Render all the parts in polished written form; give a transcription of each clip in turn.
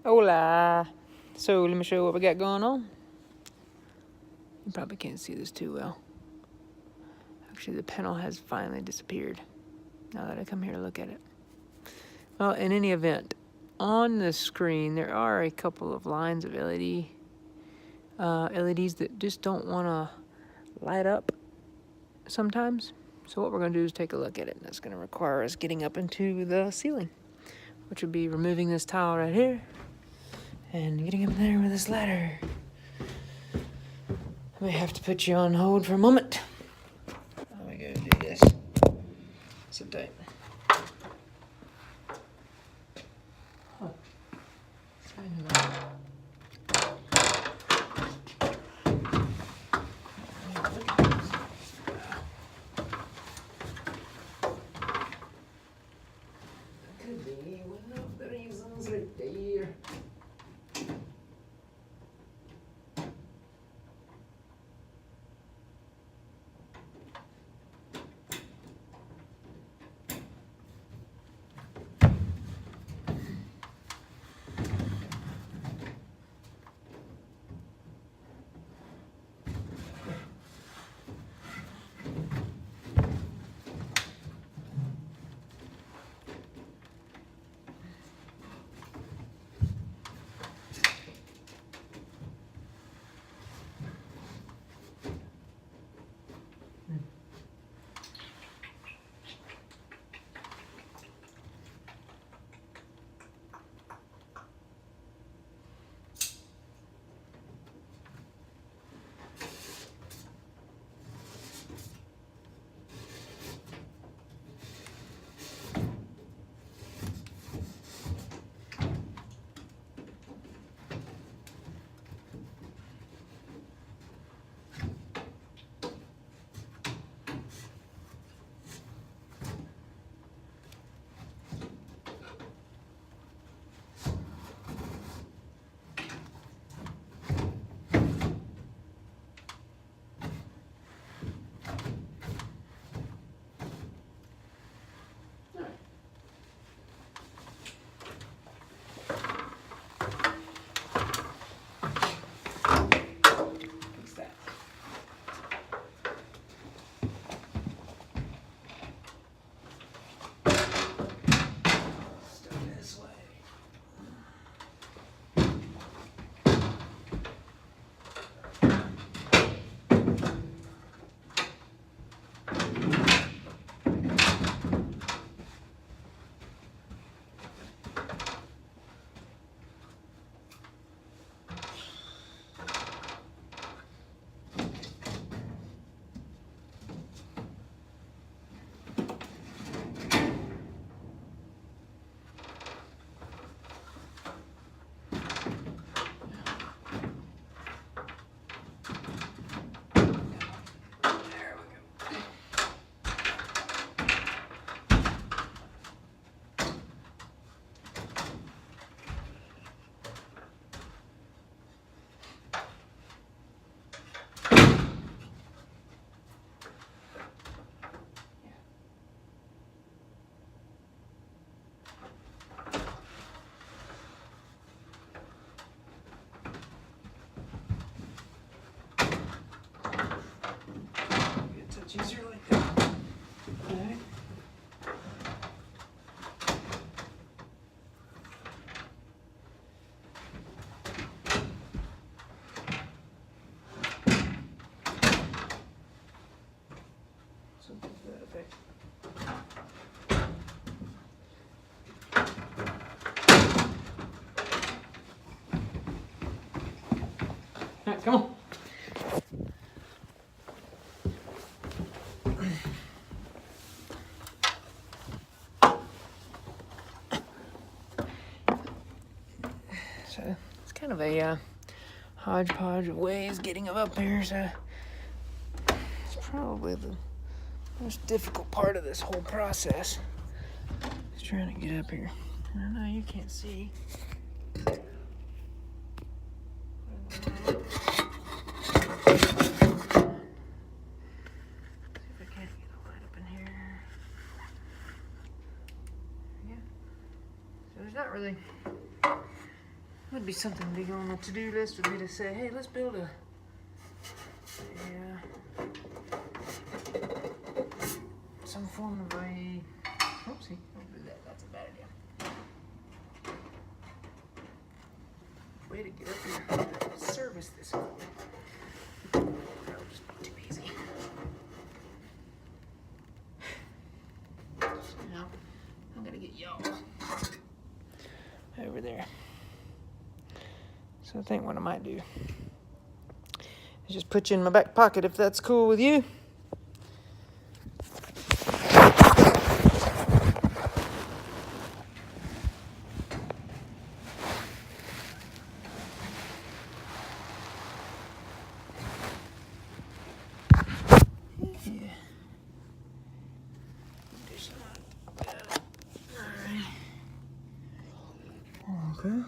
Hola. So let me show you what we got going on. You probably can't see this too well. Actually, the panel has finally disappeared now that I come here to look at it. Well, in any event, on the screen there are a couple of lines of LEDs that just don't want to light up sometimes. So what we're going to do is take a look at it, and that's going to require us getting up into the ceiling, which would be removing this tile right here and getting up there with this ladder. I may have to put you on hold for a moment. Let me go do this. Sit tight. Huh. Could be one of the reasons right there. Fix that. Stuff this way. There we go. Get a touch easier like that. Alright. Something to that effect. Alright, come on. So it's kind of a hodgepodge of ways getting up here, so it's probably the most difficult part of this whole process is trying to get up here. I know you can't see. There's not really Would be something big on the to-do list would be to say, hey, let's build some form of a. Oopsie, don't do that. That's a bad idea. Way to get up here. Service this. That'll just be too easy. So now I'm gonna get y'all over there. So I think what I might do is just put you in my back pocket if that's cool with you. Okay.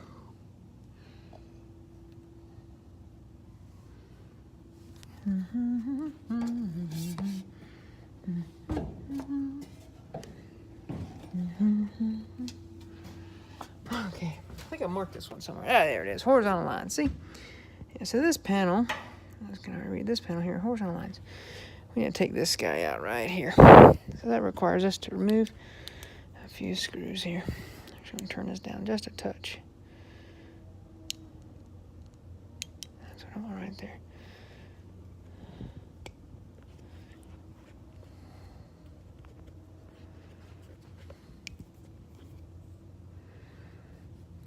Okay, I think I marked this one somewhere. Ah, there it is. Horizontal lines. See? Yeah, so this panel, I'm just going to read this panel here. Horizontal lines. We need to take this guy out right here. So that requires us to remove a few screws here. Actually, I'm going to turn this down just a touch. That's what I want right there.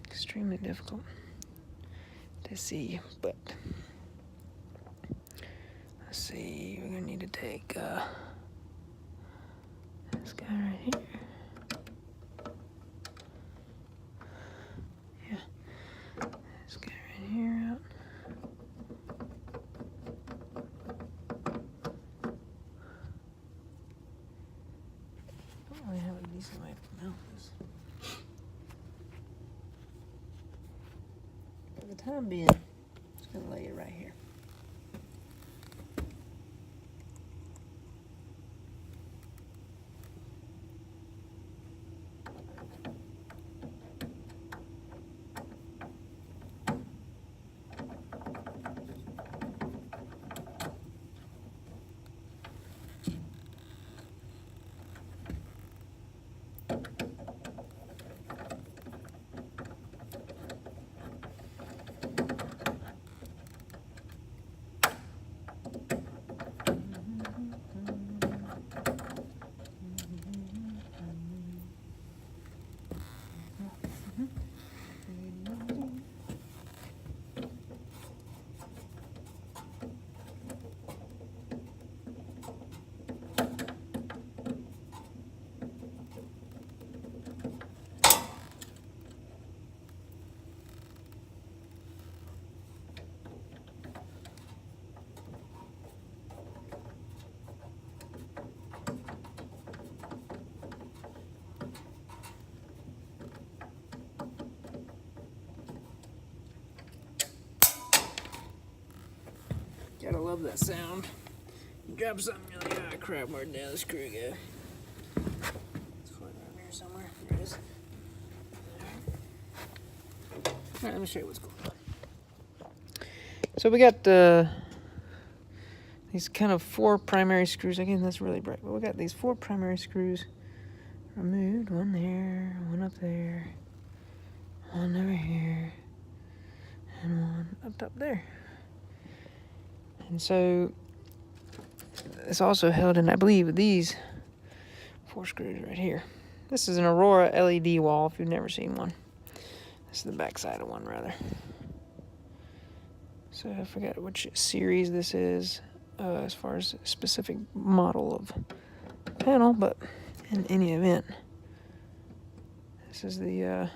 Extremely difficult to see, but let's see. We're gonna need to take this guy right here. Yeah, this guy right here out. Don't really have a decent way to mount this. For the time being, I'm just gonna lay it right here. Gotta love that sound. You drop something, you're like, ah, crap, where'd the other screw go? It's floating around here somewhere. There it is. Alright, let me show you what's going on. So we got these kind of 4 primary screws. Again, that's really bright, but we got these 4 primary screws removed. One there, one up there, one over here, and one up top there. And so it's also held in, I believe, these 4 screws right here. This is an Aurora LED wall if you've never seen one. This is the back side of one, rather. So I forgot which series this is as far as a specific model of panel, but in any event, this is the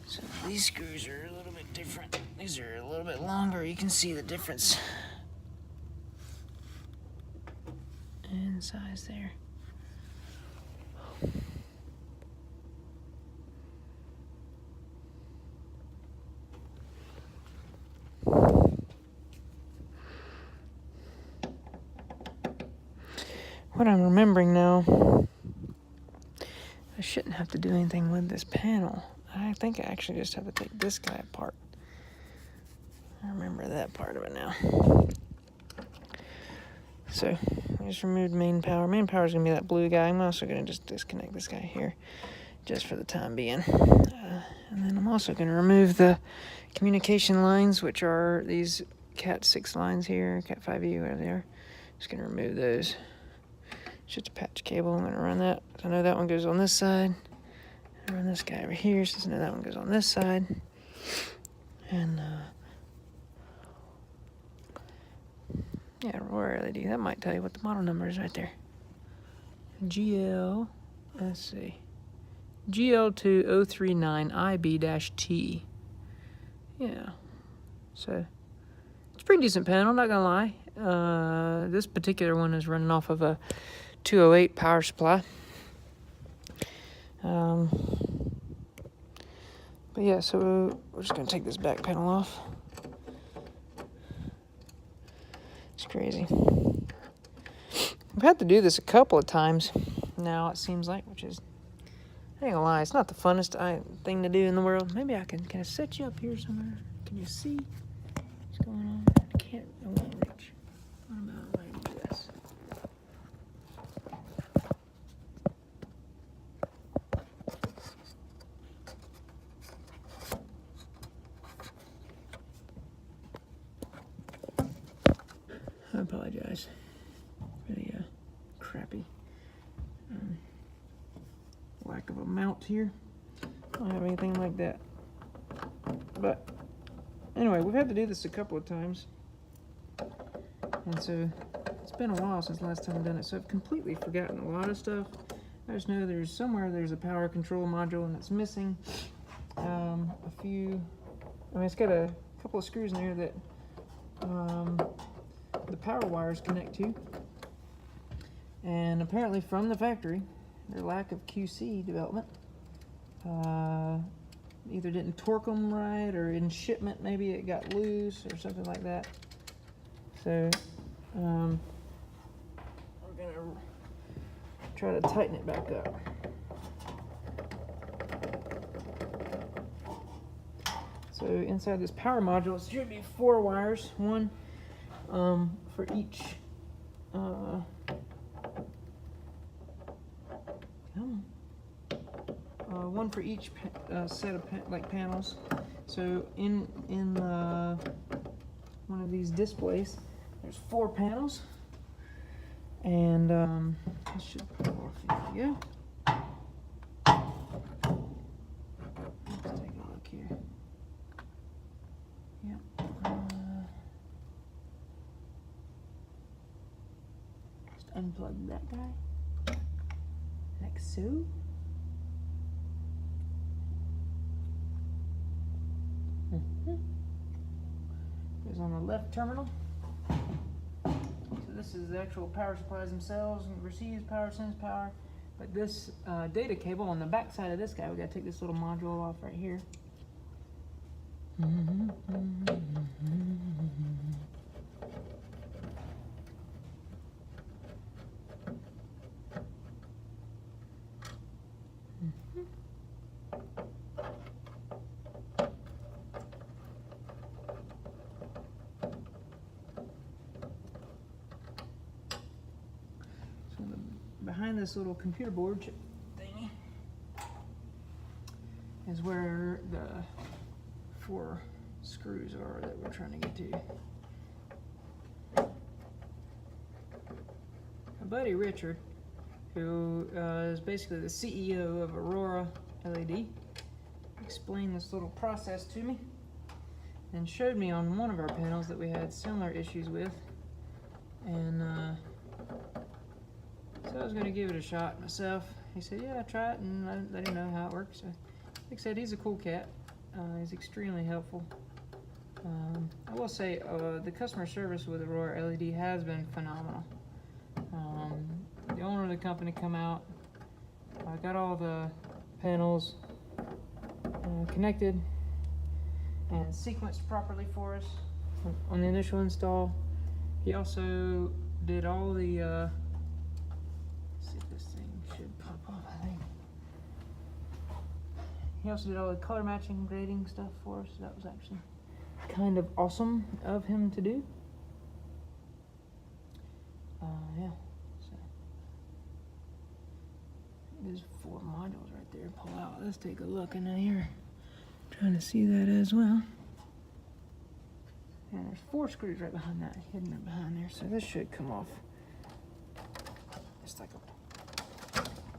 so these screws are a little bit different. These are a little bit longer. You can see the difference in size there. What I'm remembering now, I shouldn't have to do anything with this panel. I think I actually just have to take this guy apart. I remember that part of it now. So, I just removed main power. Main power is going to be that blue guy. I'm also going to just disconnect this guy here, just for the time being. And then I'm also going to remove the communication lines, which are these Cat 6 lines here, Cat 5e, whatever they are. Just going to remove those. It's just a patch cable. I'm going to run that. So I know that one goes on this side. I run this guy over here, so I know that one goes on this side. And, yeah, Aurora LED. That might tell you what the model number is right there. Let's see. GL2039IB-T. Yeah. So, it's a pretty decent panel, not gonna lie. This particular one is running off of a 208 power supply. But yeah, so we're just gonna take this back panel off. It's crazy. I've had to do this a couple of times now, it seems like, which is, I ain't gonna lie, it's not the funnest thing to do in the world. Maybe I can I set you up here somewhere? Can you see what's going on? I can't, I won't reach. What about like this? I apologize for the crappy lack of a mount here. I don't have anything like that. But anyway, we've had to do this a couple of times. And so it's been a while since the last time I've done it. So I've completely forgotten a lot of stuff. I just know there's a power control module and it's missing a few. I mean, it's got a couple of screws in there that the power wires connect to. And apparently from the factory, their lack of QC development either didn't torque them right, or in shipment maybe it got loose or something like that. So we're gonna try to tighten it back up. So inside this power module, there should be 4 wires, one for each one for each set of panels. So in one of these displays, there's 4 panels, and this should pull off. There you go. Let's take a look here. Yep. Just unplug that guy, like so. Goes on the left terminal. So this is the actual power supplies themselves, and receives power, sends power. But this data cable on the back side of this guy, we gotta take this little module off right here. Behind this little computer board thingy is where the 4 screws are that we're trying to get to. My buddy Richard, who is basically the CEO of Aurora LED, explained this little process to me and showed me on one of our panels that we had similar issues with, and so I was going to give it a shot myself. He said, yeah, try it, and I let him know how it works. So, like I said, he's a cool cat. He's extremely helpful. I will say the customer service with Aurora LED has been phenomenal. The owner of the company come out, got all the panels connected and sequenced properly for us. on the initial install. He also did all the, let's see if this thing should pop up, I think. He also did all the color matching grading stuff for us. So that was actually kind of awesome of him to do. Yeah, so there's 4 modules right there. Pull out. Let's take a look in here. Trying to see that as well. And there's 4 screws right behind that, hidden right behind there. So this should come off. Just like a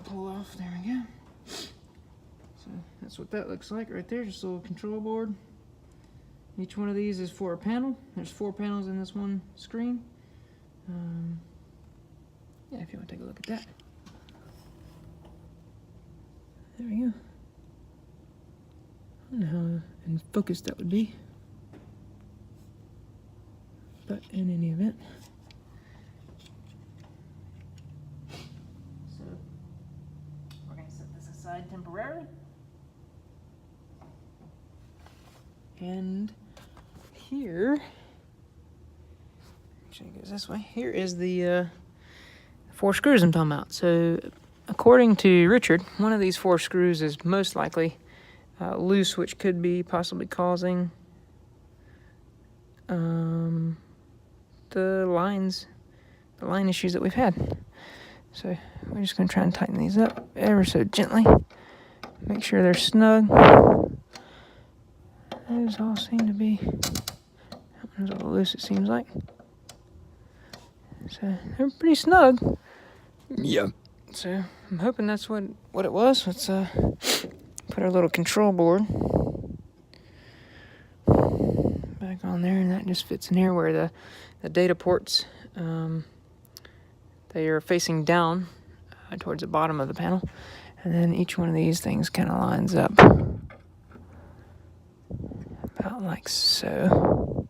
pull off. There we go. So that's what that looks like right there. Just a little control board. Each one of these is for a panel. There's 4 panels in this one screen. Yeah, if you want to take a look at that. There we go. I don't know how in focus that would be. But in any event. So we're going to set this aside temporarily. And here, actually it goes this way. Here is the 4 screws I'm talking about. So according to Richard, one of these 4 screws is most likely loose, which could be possibly causing the line issues that we've had. So we're just going to try and tighten these up ever so gently. Make sure they're snug. Those all seem to be, that one's a little loose it seems like. So they're pretty snug. Yeah. So I'm hoping that's what it was. Let's put our little control board back on there, and that just fits in here where the data ports, they are facing down towards the bottom of the panel, and then each one of these things kind of lines up about like so.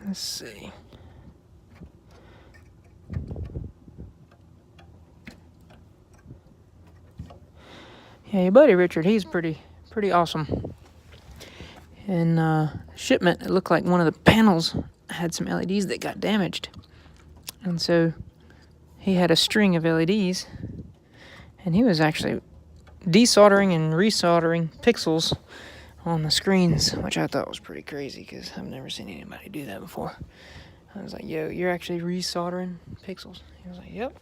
Let's see. Yeah, your buddy Richard, he's pretty awesome. In shipment, it looked like one of the panels had some LEDs that got damaged. And so he had a string of LEDs, and he was actually desoldering and resoldering pixels on the screens, which I thought was pretty crazy because I've never seen anybody do that before. I was like, yo, you're actually resoldering pixels? He was like, yep.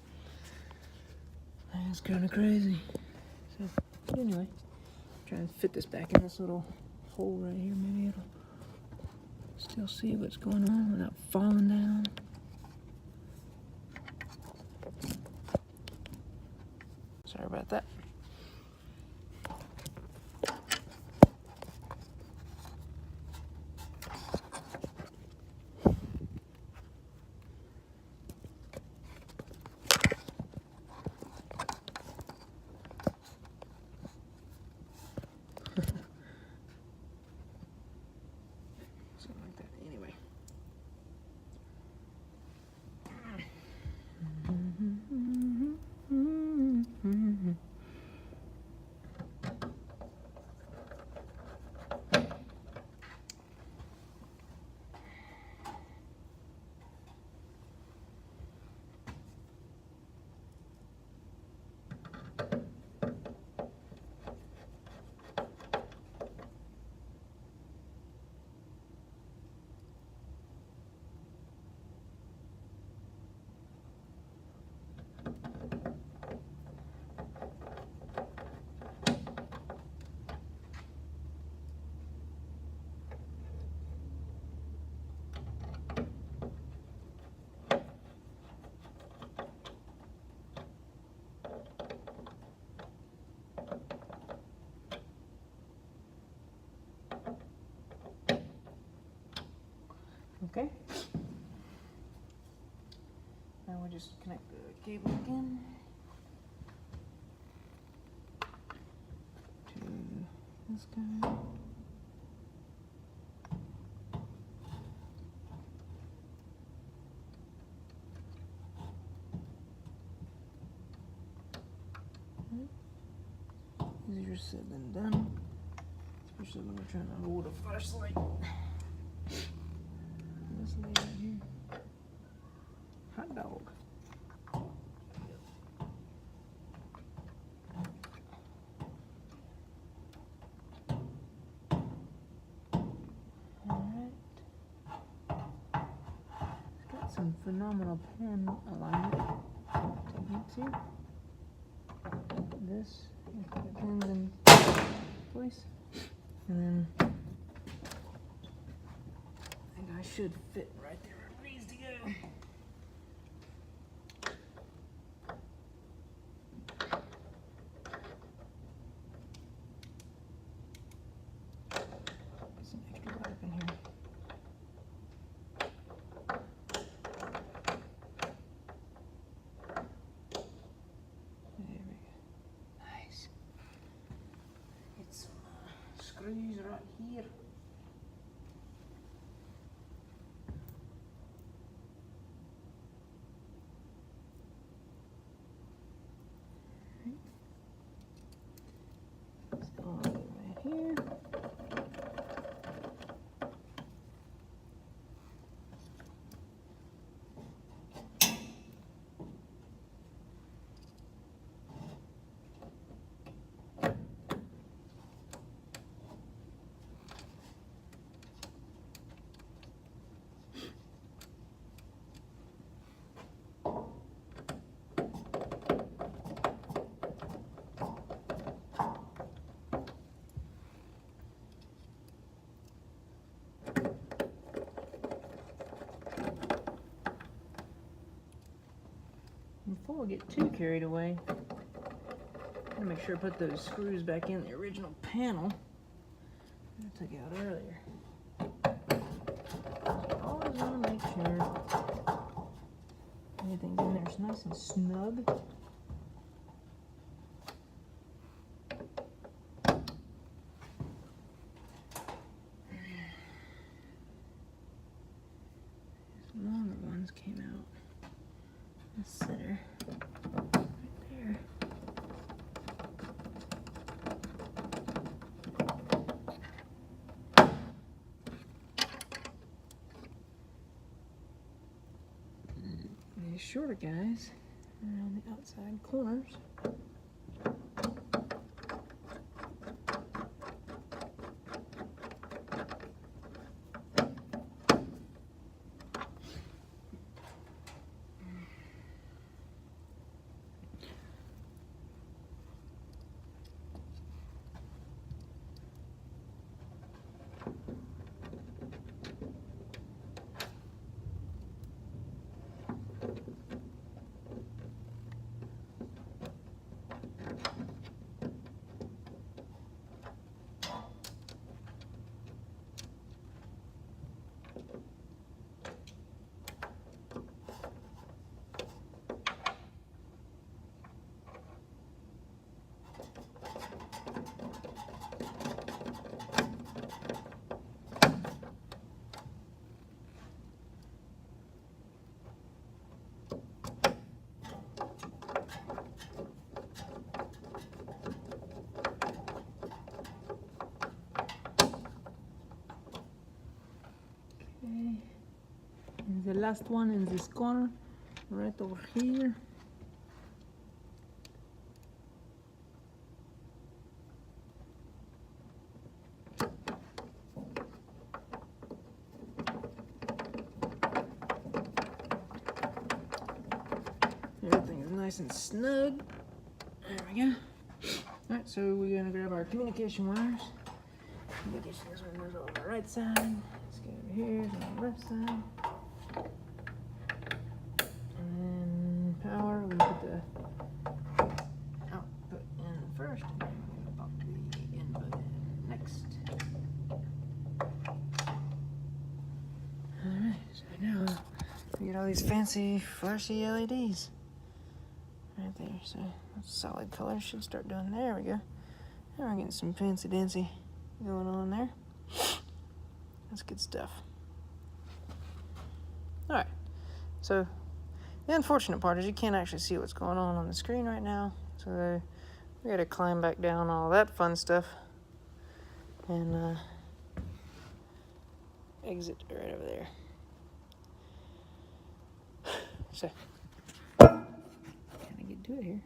That's kind of crazy. So, but anyway, try and fit this back in this little hole right here. Maybe it'll still see what's going on without falling down. Sorry about that. Something like that. Anyway. Okay. Now we'll just connect the cable again to this guy. Easier said than done. so let me try to hold a flashlight. This lady right here. Hot dog. Alright. It's got some phenomenal pen alignment techniques here. This, put the pins in place. And then I think I should fit right there where it needs to go. Get some extra light up in here. There we go. Nice. Get some screws right here. All right here. Before we get too carried away, I'm gonna make sure I put those screws back in the original panel that I took out earlier. Always wanna make sure everything's in there is nice and snug. These longer ones came out. The center right there. These shorter guys around the outside corners. And the last one in this corner, right over here. Everything is nice and snug. There we go. Alright, so we're gonna grab our communication wires. Communication wires on the right side. Let's go over here on the left side. And then power, we put the output in first, and then we're gonna pop the input in next. Alright, so now we get all these fancy flashy LEDs right there. So that's solid color, should start doing. There we go. Now we're getting some fancy dancy going on there. That's good stuff. Alright, so the unfortunate part is you can't actually see what's going on the screen right now. So we gotta climb back down all that fun stuff and exit right over there. So, can I get to it here?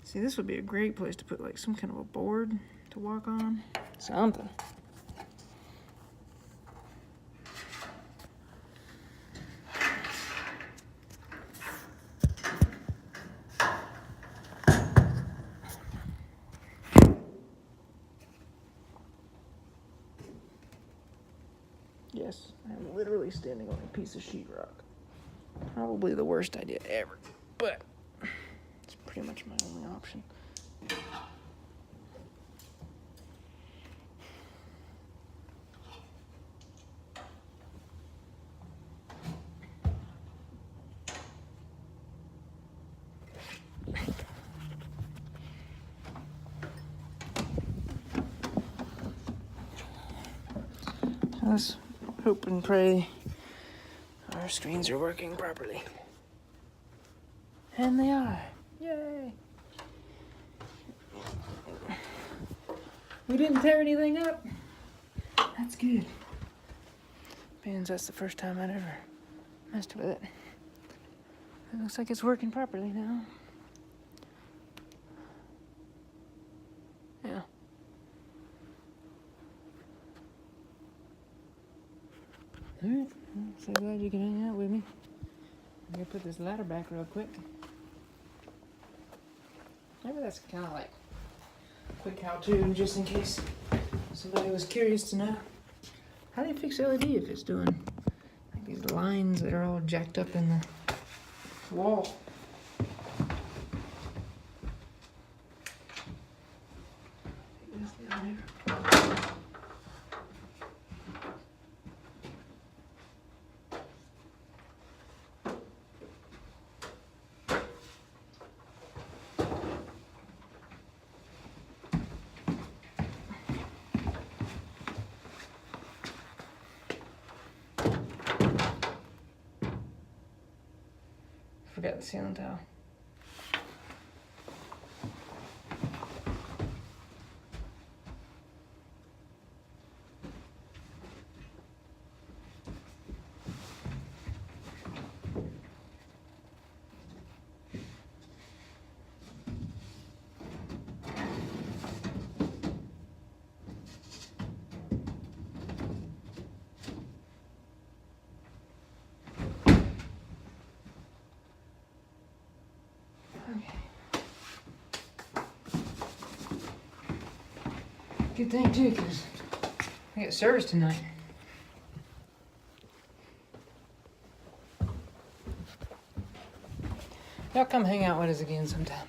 See, this would be a great place to put like some kind of a board to walk on. Something. Yes, I'm literally standing on a piece of sheetrock. Probably the worst idea ever, but it's pretty much my only option. Let's hope and pray our screens are working properly. And they are. Yay! We didn't tear anything up. That's good. Means that's the first time I'd ever messed with it. It looks like it's working properly now. Yeah. Alright, I'm so glad you can hang out with me. I'm gonna put this ladder back real quick. Maybe that's kind of like a quick how-to, just in case somebody was curious to know. How do you fix LED if it's doing like these lines that are all jacked up in the wall? Forgot the ceiling tile. Good thing too, because I got service tonight. Y'all come hang out with us again sometime.